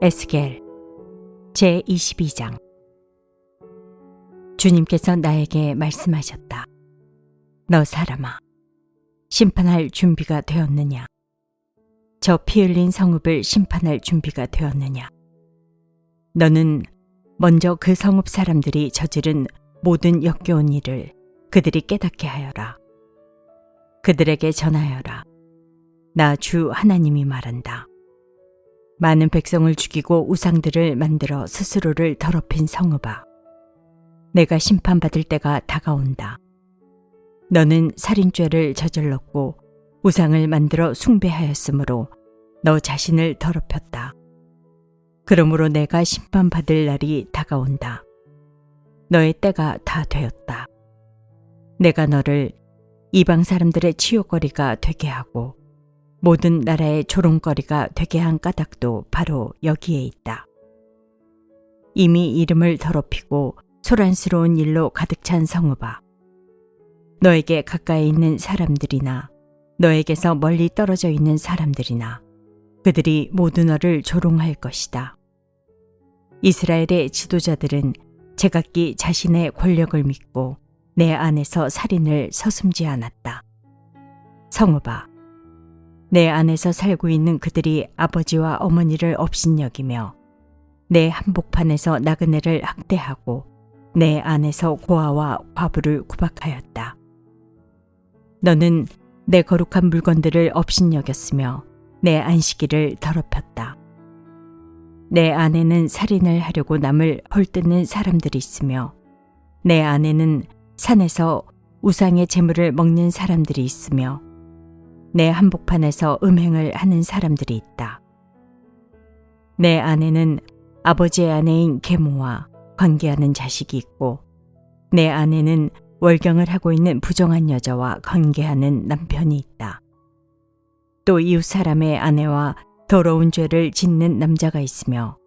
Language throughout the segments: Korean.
에스겔 제22장. 주님께서 나에게 말씀하셨다. 너 사람아, 심판할 준비가 되었느냐? 저 피 흘린 성읍을 심판할 준비가 되었느냐? 너는 먼저 그 성읍 사람들이 저지른 모든 역겨운 일을 그들이 깨닫게 하여라. 그들에게 전하여라. 나 주 하나님이 말한다. 많은 백성을 죽이고 우상들을 만들어 스스로를 더럽힌 성읍아, 내가 심판받을 때가 다가온다. 너는 살인죄를 저질렀고 우상을 만들어 숭배하였으므로 너 자신을 더럽혔다. 그러므로 내가 심판받을 날이 다가온다. 너의 때가 다 되었다. 내가 너를 이방 사람들의 치욕거리가 되게 하고 모든 나라의 조롱거리가 되게 한 까닭도 바로 여기에 있다. 이미 이름을 더럽히고 소란스러운 일로 가득 찬 성읍아, 너에게 가까이 있는 사람들이나 너에게서 멀리 떨어져 있는 사람들이나 그들이 모두 너를 조롱할 것이다. 이스라엘의 지도자들은 제각기 자신의 권력을 믿고 내 안에서 살인을 서슴지 않았다. 성읍아, 내 안에서 살고 있는 그들이 아버지와 어머니를 업신여기며 내 한복판에서 나그네를 학대하고 내 안에서 고아와 과부를 구박하였다. 너는 내 거룩한 물건들을 업신여겼으며 내 안식일을 더럽혔다. 내 안에는 살인을 하려고 남을 헐뜯는 사람들이 있으며 내 안에는 산에서 우상의 재물을 먹는 사람들이 있으며 내 한복판에서 음행을 하는 사람들이 있다. 내 안에는 아버지의 아내인 계모와 관계하는 자식이 있고 내 안에는 월경을 하고 있는 부정한 여자와 관계하는 남편이 있다. 또 이웃 사람의 아내와 더러운 죄를 짓는 남자가 있으며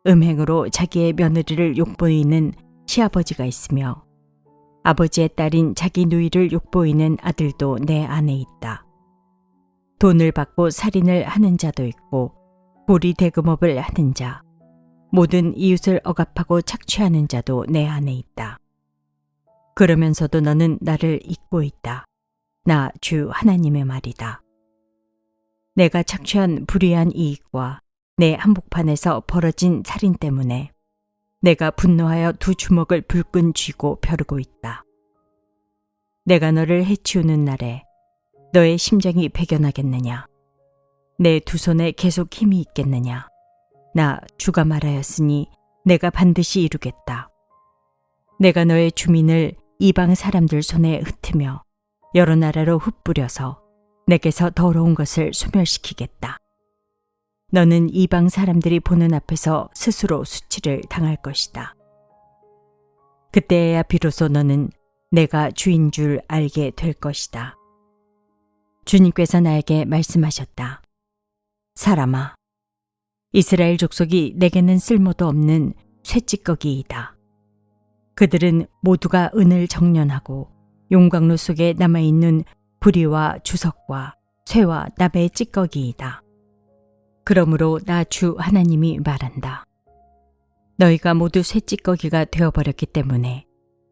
음행으로 자기의 며느리를 욕보이는 시아버지가 있으며 아버지의 딸인 자기 누이를 욕보이는 아들도 내 안에 있다. 돈을 받고 살인을 하는 자도 있고 고리 대금업을 하는 자, 모든 이웃을 억압하고 착취하는 자도 내 안에 있다. 그러면서도 너는 나를 잊고 있다. 나 주 하나님의 말이다. 내가 착취한 불의한 이익과 내 한복판에서 벌어진 살인 때문에 내가 분노하여 두 주먹을 불끈 쥐고 벼르고 있다. 내가 너를 해치우는 날에 너의 심장이 배견하겠느냐? 내 두 손에 계속 힘이 있겠느냐? 나 주가 말하였으니 내가 반드시 이루겠다. 내가 너의 주민을 이방 사람들 손에 흩으며 여러 나라로 흩뿌려서 내게서 더러운 것을 소멸시키겠다. 너는 이방 사람들이 보는 앞에서 스스로 수치를 당할 것이다. 그때야 비로소 너는 내가 주인 줄 알게 될 것이다. 주님께서 나에게 말씀하셨다. 사람아, 이스라엘 족속이 내게는 쓸모도 없는 쇠찌꺼기이다. 그들은 모두가 은을 정련하고 용광로 속에 남아있는 부리와 주석과 쇠와 나베의 찌꺼기이다. 그러므로 나 주 하나님이 말한다. 너희가 모두 쇠찌꺼기가 되어버렸기 때문에,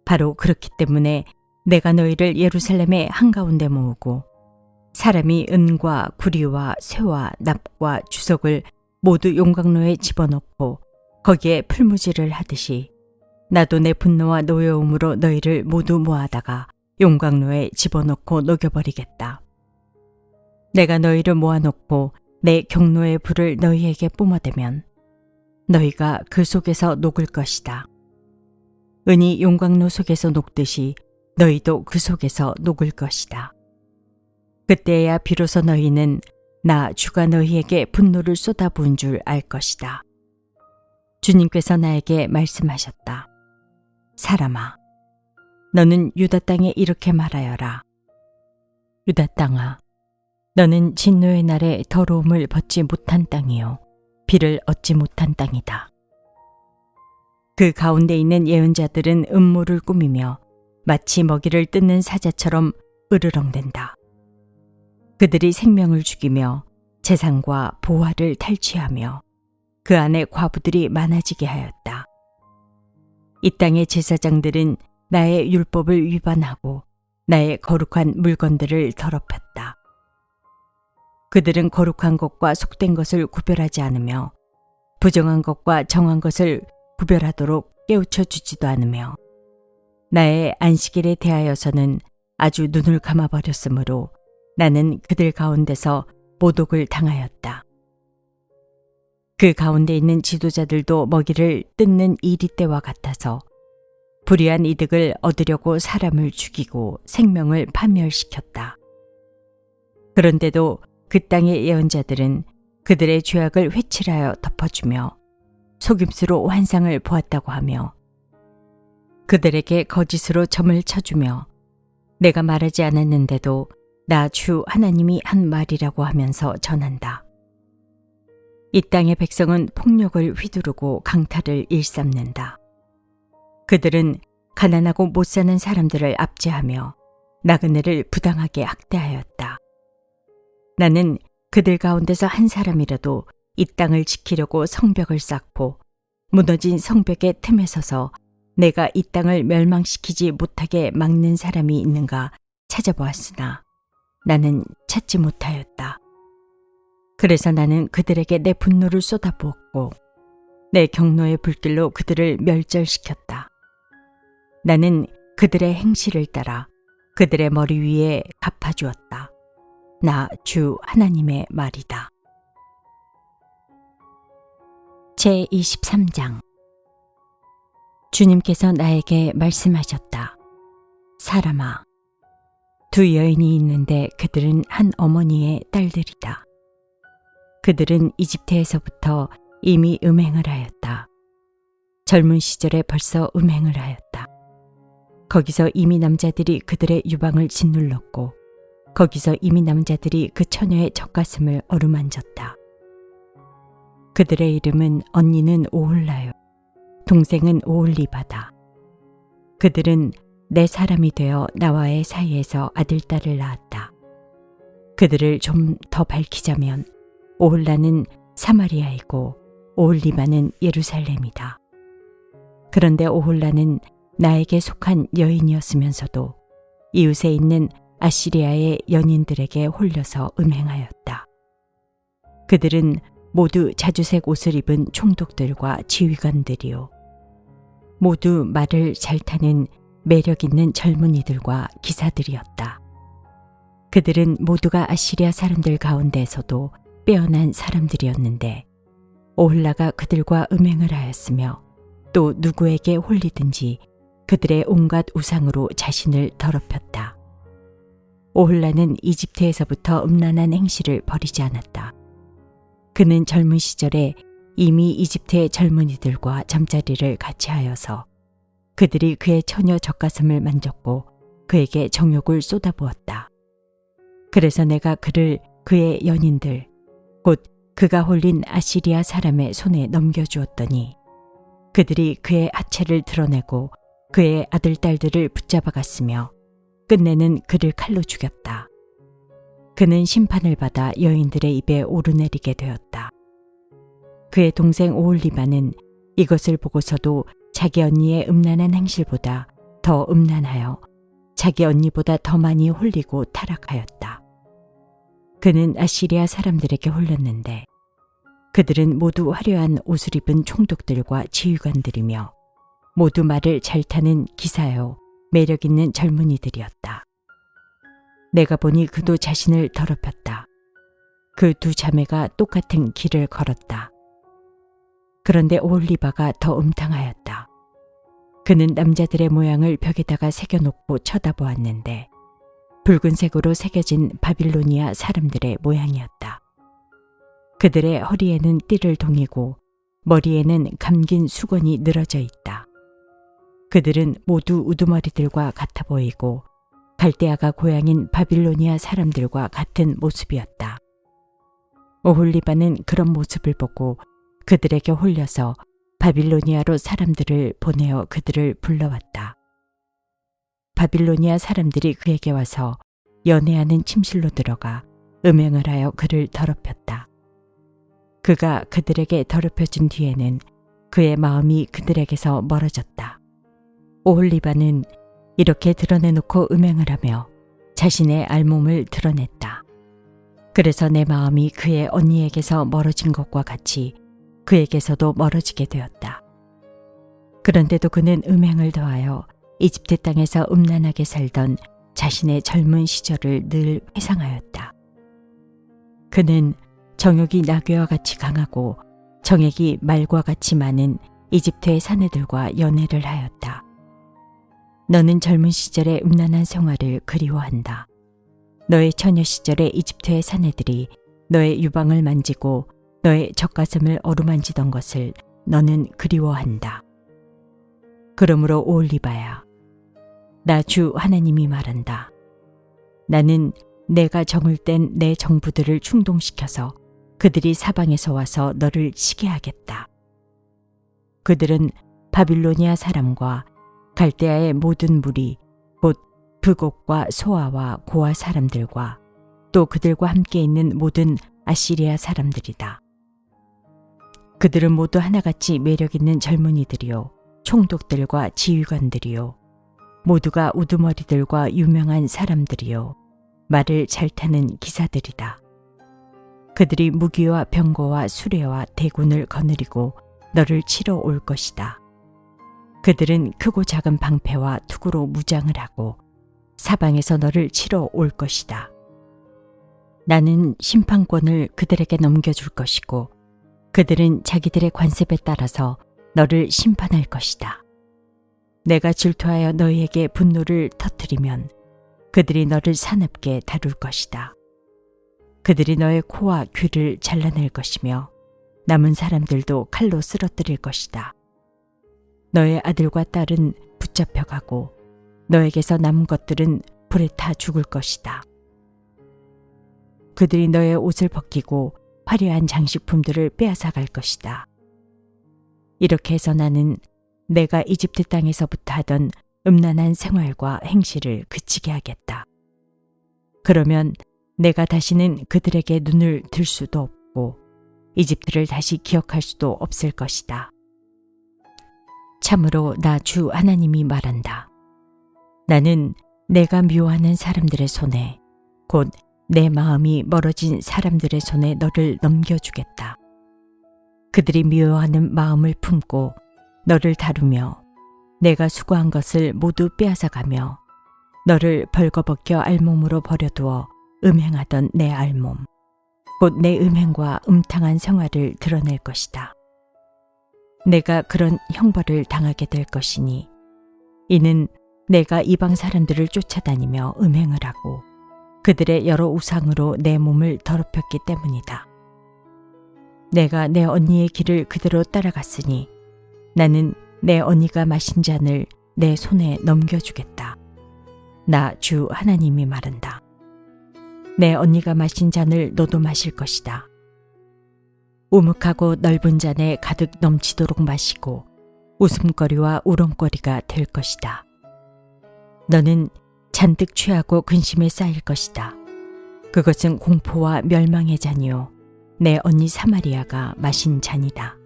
바로 그렇기 때문에 내가 너희를 예루살렘의 한가운데 모으고 사람이 은과 구리와 쇠와 납과 주석을 모두 용광로에 집어넣고 거기에 풀무질을 하듯이 나도 내 분노와 노여움으로 너희를 모두 모아다가 용광로에 집어넣고 녹여버리겠다. 내가 너희를 모아놓고 내 경로의 불을 너희에게 뿜어대면 너희가 그 속에서 녹을 것이다. 은이 용광로 속에서 녹듯이 너희도 그 속에서 녹을 것이다. 그때야 비로소 너희는 나 주가 너희에게 분노를 쏟아부은 줄 알 것이다. 주님께서 나에게 말씀하셨다. 사람아, 너는 유다 땅에 이렇게 말하여라. 유다 땅아, 너는 진노의 날에 더러움을 벗지 못한 땅이요 비를 얻지 못한 땅이다. 그 가운데 있는 예언자들은 음모를 꾸미며 마치 먹이를 뜯는 사자처럼 으르렁댄다. 그들이 생명을 죽이며 재산과 보화를 탈취하며 그 안에 과부들이 많아지게 하였다. 이 땅의 제사장들은 나의 율법을 위반하고 나의 거룩한 물건들을 더럽혔다. 그들은 거룩한 것과 속된 것을 구별하지 않으며 부정한 것과 정한 것을 구별하도록 깨우쳐 주지도 않으며 나의 안식일에 대하여서는 아주 눈을 감아버렸으므로 나는 그들 가운데서 모독을 당하였다. 그 가운데 있는 지도자들도 먹이를 뜯는 이리 때와 같아서 불의한 이득을 얻으려고 사람을 죽이고 생명을 파멸시켰다. 그런데도 그 땅의 예언자들은 그들의 죄악을 회칠하여 덮어주며 속임수로 환상을 보았다고 하며 그들에게 거짓으로 점을 쳐주며 내가 말하지 않았는데도 나 주 하나님이 한 말이라고 하면서 전한다. 이 땅의 백성은 폭력을 휘두르고 강탈을 일삼는다. 그들은 가난하고 못 사는 사람들을 압제하며 나그네를 부당하게 학대하였다. 나는 그들 가운데서 한 사람이라도 이 땅을 지키려고 성벽을 쌓고 무너진 성벽의 틈에 서서 내가 이 땅을 멸망시키지 못하게 막는 사람이 있는가 찾아보았으나 나는 찾지 못하였다. 그래서 나는 그들에게 내 분노를 쏟아부었고 내 경노의 불길로 그들을 멸절시켰다. 나는 그들의 행실을 따라 그들의 머리 위에 갚아주었다. 나 주 하나님의 말이다. 제23장 주님께서 나에게 말씀하셨다. 사람아, 두 여인이 있는데 그들은 한 어머니의 딸들이다. 그들은 이집트에서부터 이미 음행을 하였다. 젊은 시절에 벌써 음행을 하였다. 거기서 이미 남자들이 그들의 유방을 짓눌렀고 거기서 이미 남자들이 그 처녀의 젖가슴을 어루만졌다. 그들의 이름은 언니는 오홀라요. 동생은 오홀리바다. 그들은 내 사람이 되어 나와의 사이에서 아들딸을 낳았다. 그들을 좀 더 밝히자면 오홀라는 사마리아이고 오홀리바는 예루살렘이다. 그런데 오홀라는 나에게 속한 여인이었으면서도 이웃에 있는 아시리아의 연인들에게 홀려서 음행하였다. 그들은 모두 자주색 옷을 입은 총독들과 지휘관들이요. 모두 말을 잘 타는 매력 있는 젊은이들과 기사들이었다. 그들은 모두가 아시리아 사람들 가운데서도 빼어난 사람들이었는데 오홀라가 그들과 음행을 하였으며 또 누구에게 홀리든지 그들의 온갖 우상으로 자신을 더럽혔다. 오홀라는 이집트에서부터 음란한 행실을 버리지 않았다. 그는 젊은 시절에 이미 이집트의 젊은이들과 잠자리를 같이 하여서 그들이 그의 처녀 젖가슴을 만졌고 그에게 정욕을 쏟아부었다. 그래서 내가 그를 그의 연인들, 곧 그가 홀린 아시리아 사람의 손에 넘겨주었더니 그들이 그의 하체를 드러내고 그의 아들, 딸들을 붙잡아갔으며 끝내는 그를 칼로 죽였다. 그는 심판을 받아 여인들의 입에 오르내리게 되었다. 그의 동생 오홀리바는 이것을 보고서도 자기 언니의 음란한 행실보다 더 음란하여 자기 언니보다 더 많이 홀리고 타락하였다. 그는 아시리아 사람들에게 홀렸는데 그들은 모두 화려한 옷을 입은 총독들과 지휘관들이며 모두 말을 잘 타는 기사요 매력 있는 젊은이들이었다. 내가 보니 그도 자신을 더럽혔다. 그 두 자매가 똑같은 길을 걸었다. 그런데 오홀리바가 더 음탕하였다. 그는 남자들의 모양을 벽에다가 새겨놓고 쳐다보았는데 붉은색으로 새겨진 바빌로니아 사람들의 모양이었다. 그들의 허리에는 띠를 동이고 머리에는 감긴 수건이 늘어져 있다. 그들은 모두 우두머리들과 같아 보이고 갈대아가 고향인 바빌로니아 사람들과 같은 모습이었다. 오홀리바는 그런 모습을 보고 그들에게 홀려서 바빌로니아로 사람들을 보내어 그들을 불러왔다. 바빌로니아 사람들이 그에게 와서 연애하는 침실로 들어가 음행을 하여 그를 더럽혔다. 그가 그들에게 더럽혀진 뒤에는 그의 마음이 그들에게서 멀어졌다. 오홀리바는 이렇게 드러내놓고 음행을 하며 자신의 알몸을 드러냈다. 그래서 내 마음이 그의 언니에게서 멀어진 것과 같이 그에게서도 멀어지게 되었다. 그런데도 그는 음행을 더하여 이집트 땅에서 음란하게 살던 자신의 젊은 시절을 늘 회상하였다. 그는 정욕이 나귀와 같이 강하고 정액이 말과 같이 많은 이집트의 사내들과 연애를 하였다. 너는 젊은 시절의 음란한 생활을 그리워한다. 너의 처녀 시절의 이집트의 사내들이 너의 유방을 만지고 너의 젖가슴을 어루만지던 것을 너는 그리워한다. 그러므로 오홀리바야, 나 주 하나님이 말한다. 나는 내가 정을 뗀 내 정부들을 충동시켜서 그들이 사방에서 와서 너를 치게 하겠다. 그들은 바빌로니아 사람과 갈대아의 모든 무리, 곧 브곡과 소아와 고아 사람들과 또 그들과 함께 있는 모든 아시리아 사람들이다. 그들은 모두 하나같이 매력있는 젊은이들이요, 총독들과 지휘관들이요, 모두가 우두머리들과 유명한 사람들이요, 말을 잘 타는 기사들이다. 그들이 무기와 병거와 수레와 대군을 거느리고 너를 치러 올 것이다. 그들은 크고 작은 방패와 투구로 무장을 하고 사방에서 너를 치러 올 것이다. 나는 심판권을 그들에게 넘겨줄 것이고 그들은 자기들의 관습에 따라서 너를 심판할 것이다. 내가 질투하여 너희에게 분노를 터뜨리면 그들이 너를 사납게 다룰 것이다. 그들이 너의 코와 귀를 잘라낼 것이며 남은 사람들도 칼로 쓰러뜨릴 것이다. 너의 아들과 딸은 붙잡혀가고 너에게서 남은 것들은 불에 타 죽을 것이다. 그들이 너의 옷을 벗기고 화려한 장식품들을 빼앗아갈 것이다. 이렇게 해서 나는 내가 이집트 땅에서부터 하던 음란한 생활과 행실을 그치게 하겠다. 그러면 내가 다시는 그들에게 눈을 들 수도 없고 이집트를 다시 기억할 수도 없을 것이다. 참으로 나 주 하나님이 말한다. 나는 내가 미워하는 사람들의 손에, 곧 내 마음이 멀어진 사람들의 손에 너를 넘겨주겠다. 그들이 미워하는 마음을 품고 너를 다루며 내가 수고한 것을 모두 빼앗아가며 너를 벌거벗겨 알몸으로 버려두어 음행하던 내 알몸, 곧 내 음행과 음탕한 생활을 드러낼 것이다. 내가 그런 형벌을 당하게 될 것이니 이는 내가 이방 사람들을 쫓아다니며 음행을 하고 그들의 여러 우상으로 내 몸을 더럽혔기 때문이다. 내가 내 언니의 길을 그대로 따라갔으니 나는 내 언니가 마신 잔을 내 손에 넘겨주겠다. 나 주 하나님이 말한다. 내 언니가 마신 잔을 너도 마실 것이다. 우묵하고 넓은 잔에 가득 넘치도록 마시고 웃음거리와 우렁거리가 될 것이다. 너는 잔뜩 취하고 근심에 쌓일 것이다. 그것은 공포와 멸망의 잔이요 내 언니 사마리아가 마신 잔이다.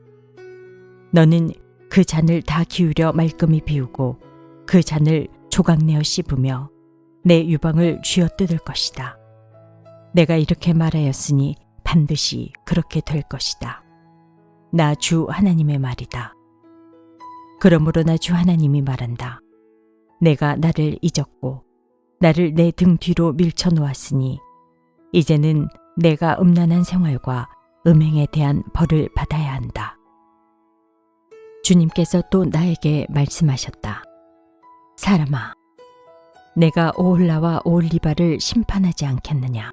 너는 그 잔을 다 기울여 말끔히 비우고 그 잔을 조각내어 씹으며 내 유방을 쥐어뜯을 것이다. 내가 이렇게 말하였으니 반드시 그렇게 될 것이다. 나 주 하나님의 말이다. 그러므로 나 주 하나님이 말한다. 내가 나를 잊었고 나를 내 등 뒤로 밀쳐 놓았으니 이제는 내가 음란한 생활과 음행에 대한 벌을 받아야 한다. 주님께서 또 나에게 말씀하셨다. 사람아, 내가 오홀라와 오홀리바를 심판하지 않겠느냐?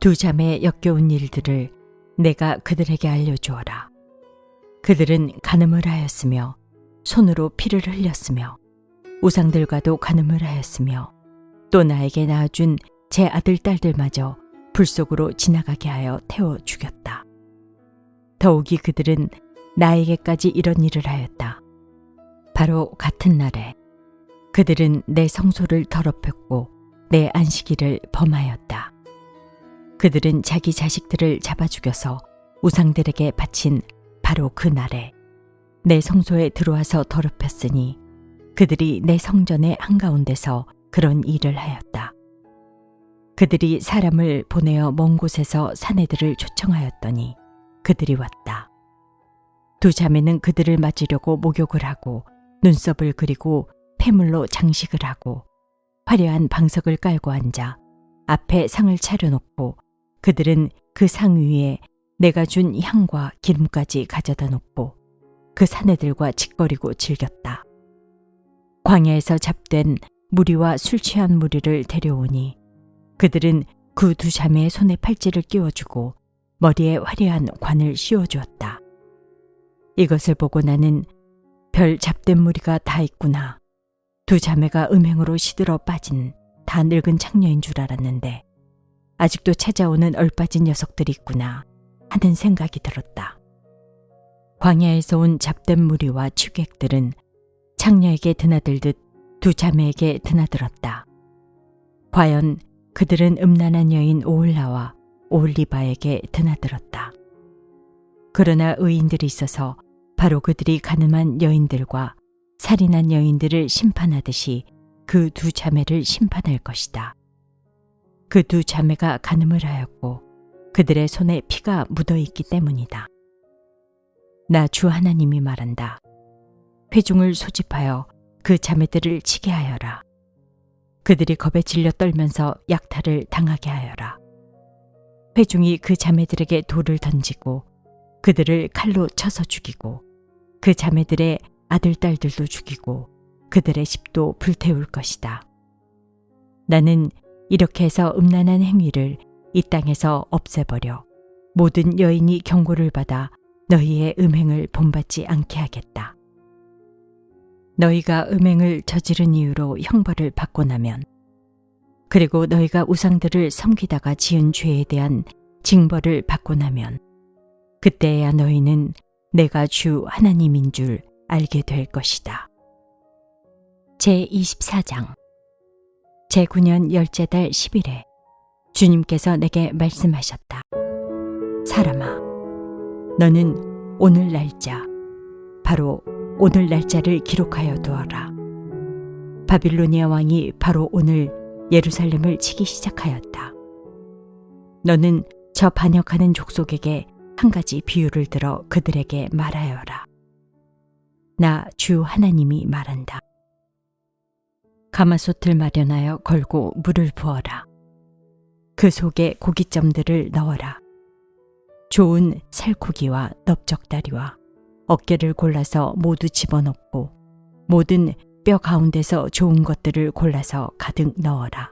두 자매의 역겨운 일들을 내가 그들에게 알려주어라. 그들은 간음을 하였으며 손으로 피를 흘렸으며 우상들과도 간음을 하였으며 또 나에게 낳아준 제 아들 딸들마저 불 속으로 지나가게 하여 태워 죽였다. 더욱이 그들은 나에게까지 이런 일을 하였다. 바로 같은 날에 그들은 내 성소를 더럽혔고 내 안식일을 범하였다. 그들은 자기 자식들을 잡아 죽여서 우상들에게 바친 바로 그 날에 내 성소에 들어와서 더럽혔으니 그들이 내 성전의 한가운데서 그런 일을 하였다. 그들이 사람을 보내어 먼 곳에서 사내들을 초청하였더니 그들이 왔다. 두 자매는 그들을 맞으려고 목욕을 하고 눈썹을 그리고 폐물로 장식을 하고 화려한 방석을 깔고 앉아 앞에 상을 차려놓고 그들은 그 상 위에 내가 준 향과 기름까지 가져다 놓고 그 사내들과 짓거리고 즐겼다. 광야에서 잡된 무리와 술 취한 무리를 데려오니 그들은 그 두 자매의 손에 팔찌를 끼워주고 머리에 화려한 관을 씌워주었다. 이것을 보고 나는 별 잡된 무리가 다 있구나. 두 자매가 음행으로 시들어 빠진 다 늙은 창녀인 줄 알았는데 아직도 찾아오는 얼빠진 녀석들이 있구나 하는 생각이 들었다. 광야에서 온 잡된 무리와 취객들은 창녀에게 드나들듯 두 자매에게 드나들었다. 과연 그들은 음란한 여인 오홀라와 오홀리바에게 드나들었다. 그러나 의인들이 있어서 바로 그들이 가늠한 여인들과 살인한 여인들을 심판하듯이 그 두 자매를 심판할 것이다. 그 두 자매가 간음을 하였고 그들의 손에 피가 묻어 있기 때문이다. 나 주 하나님이 말한다. 회중을 소집하여 그 자매들을 치게 하여라. 그들이 겁에 질려 떨면서 약탈을 당하게 하여라. 회중이 그 자매들에게 돌을 던지고 그들을 칼로 쳐서 죽이고 그 자매들의 아들, 딸들도 죽이고 그들의 집도 불태울 것이다. 나는 이렇게 해서 음란한 행위를 이 땅에서 없애버려 모든 여인이 경고를 받아 너희의 음행을 본받지 않게 하겠다. 너희가 음행을 저지른 이유로 형벌을 받고 나면 그리고 너희가 우상들을 섬기다가 지은 죄에 대한 징벌을 받고 나면 그때야 너희는 내가 주 하나님인 줄 알게 될 것이다. 제24장 제9년 10째 달 10일에 주님께서 내게 말씀하셨다. 사람아, 너는 오늘 날짜, 바로 오늘 날짜를 기록하여 두어라. 바빌로니아 왕이 바로 오늘 예루살렘을 치기 시작하였다. 너는 저 반역하는 족속에게 한 가지 비유를 들어 그들에게 말하여라. 나 주 하나님이 말한다. 가마솥을 마련하여 걸고 물을 부어라. 그 속에 고깃점들을 넣어라. 좋은 살코기와 넓적다리와 어깨를 골라서 모두 집어넣고 모든 뼈 가운데서 좋은 것들을 골라서 가득 넣어라.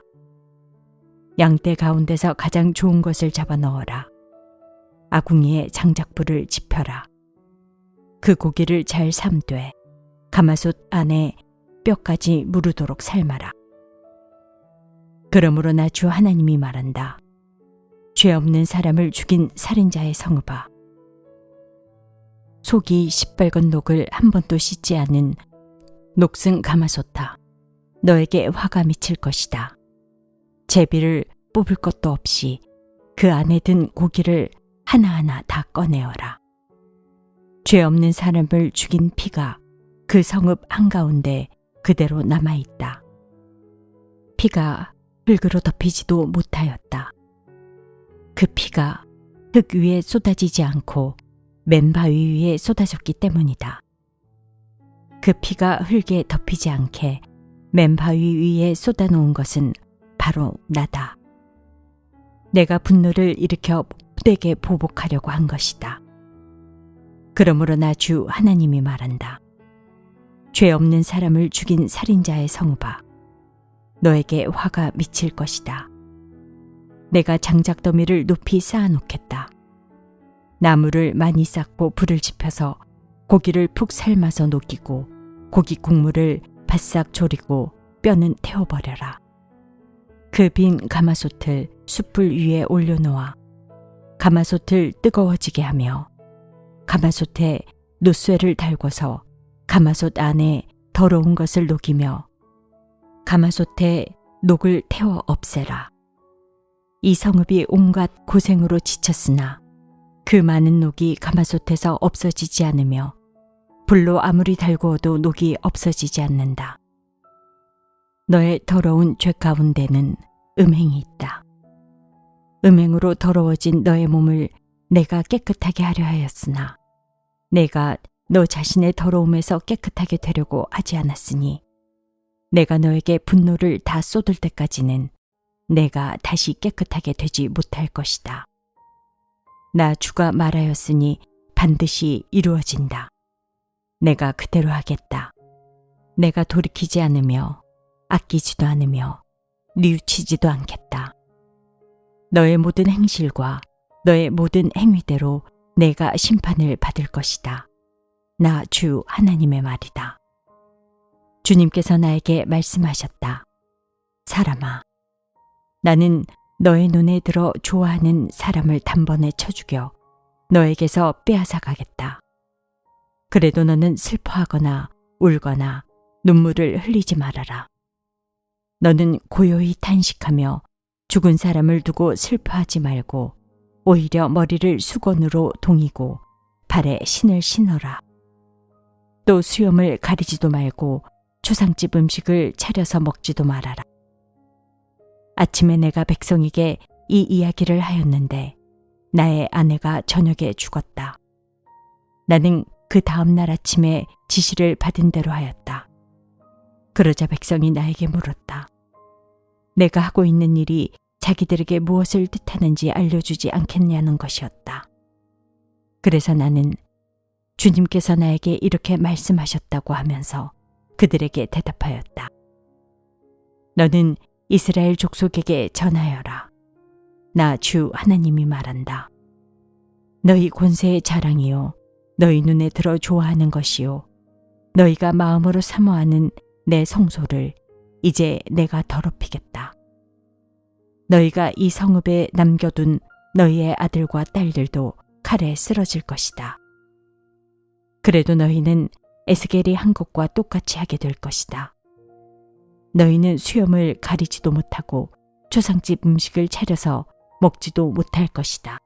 양떼 가운데서 가장 좋은 것을 잡아 넣어라. 아궁이에 장작불을 지펴라. 그 고기를 잘 삶되 가마솥 안에 뼈까지 무르도록 삶아라. 그러므로 나 주 하나님이 말한다. 죄 없는 사람을 죽인 살인자의 성읍아, 속이 시뻘건 녹을 한 번도 씻지 않은 녹슨 가마솥아, 너에게 화가 미칠 것이다. 제비를 뽑을 것도 없이 그 안에 든 고기를 하나하나 다 꺼내어라. 죄 없는 사람을 죽인 피가 그 성읍 한가운데 그대로 남아있다. 피가 흙으로 덮이지도 못하였다. 그 피가 흙 위에 쏟아지지 않고 맨 바위 위에 쏟아졌기 때문이다. 그 피가 흙에 덮이지 않게 맨 바위 위에 쏟아놓은 것은 바로 나다. 내가 분노를 일으켜 후대게 보복하려고 한 것이다. 그러므로 나 주 하나님이 말한다. 죄 없는 사람을 죽인 살인자의 성읍아, 너에게 화가 미칠 것이다. 내가 장작더미를 높이 쌓아놓겠다. 나무를 많이 쌓고 불을 지펴서 고기를 푹 삶아서 녹이고 고기 국물을 바싹 졸이고 뼈는 태워버려라. 그 빈 가마솥을 숯불 위에 올려놓아 가마솥을 뜨거워지게 하며 가마솥에 놋쇠를 달궈서 가마솥 안에 더러운 것을 녹이며 가마솥에 녹을 태워 없애라. 이 성읍이 온갖 고생으로 지쳤으나 그 많은 녹이 가마솥에서 없어지지 않으며 불로 아무리 달구어도 녹이 없어지지 않는다. 너의 더러운 죄 가운데는 음행이 있다. 음행으로 더러워진 너의 몸을 내가 깨끗하게 하려 하였으나 내가 너 자신의 더러움에서 깨끗하게 되려고 하지 않았으니 내가 너에게 분노를 다 쏟을 때까지는 내가 다시 깨끗하게 되지 못할 것이다. 나 주가 말하였으니 반드시 이루어진다. 내가 그대로 하겠다. 내가 돌이키지 않으며 아끼지도 않으며 뉘우치지도 않겠다. 너의 모든 행실과 너의 모든 행위대로 내가 심판을 받을 것이다. 나 주 하나님의 말이다. 주님께서 나에게 말씀하셨다. 사람아, 나는 너의 눈에 들어 좋아하는 사람을 단번에 쳐 죽여 너에게서 빼앗아 가겠다. 그래도 너는 슬퍼하거나 울거나 눈물을 흘리지 말아라. 너는 고요히 탄식하며 죽은 사람을 두고 슬퍼하지 말고 오히려 머리를 수건으로 동이고 발에 신을 신어라. 또 수염을 가리지도 말고 초상집 음식을 차려서 먹지도 말아라. 아침에 내가 백성에게 이 이야기를 하였는데 나의 아내가 저녁에 죽었다. 나는 그 다음 날 아침에 지시를 받은 대로 하였다. 그러자 백성이 나에게 물었다. 내가 하고 있는 일이 자기들에게 무엇을 뜻하는지 알려주지 않겠냐는 것이었다. 그래서 나는 주님께서 나에게 이렇게 말씀하셨다고 하면서 그들에게 대답하였다. 너는 이스라엘 족속에게 전하여라. 나 주 하나님이 말한다. 너희 권세의 자랑이요 너희 눈에 들어 좋아하는 것이요 너희가 마음으로 사모하는 내 성소를 이제 내가 더럽히겠다. 너희가 이 성읍에 남겨둔 너희의 아들과 딸들도 칼에 쓰러질 것이다. 그래도 너희는 에스겔이 한 것과 똑같이 하게 될 것이다. 너희는 수염을 가리지도 못하고 초상집 음식을 차려서 먹지도 못할 것이다.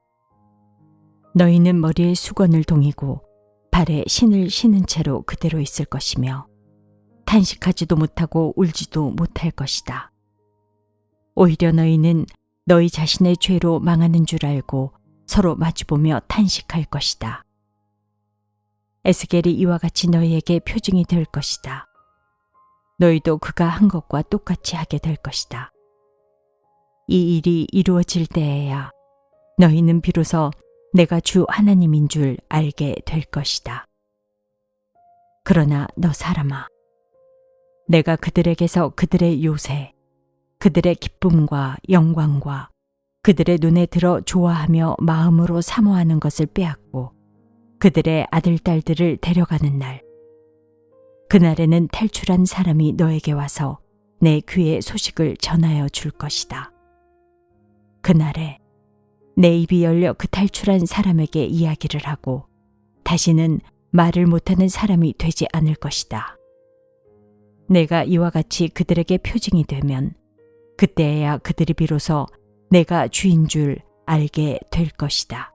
너희는 머리에 수건을 동이고 발에 신을 신은 채로 그대로 있을 것이며 탄식하지도 못하고 울지도 못할 것이다. 오히려 너희는 너희 자신의 죄로 망하는 줄 알고 서로 마주보며 탄식할 것이다. 에스겔이 이와 같이 너희에게 표징이 될 것이다. 너희도 그가 한 것과 똑같이 하게 될 것이다. 이 일이 이루어질 때에야 너희는 비로소 내가 주 하나님인 줄 알게 될 것이다. 그러나 너 사람아, 내가 그들에게서 그들의 요새, 그들의 기쁨과 영광과 그들의 눈에 들어 좋아하며 마음으로 사모하는 것을 빼앗고 그들의 아들, 딸들을 데려가는 날, 그날에는 탈출한 사람이 너에게 와서 내 귀에 소식을 전하여 줄 것이다. 그날에 내 입이 열려 그 탈출한 사람에게 이야기를 하고 다시는 말을 못하는 사람이 되지 않을 것이다. 내가 이와 같이 그들에게 표징이 되면 그때야 그들이 비로소 내가 주인 줄 알게 될 것이다.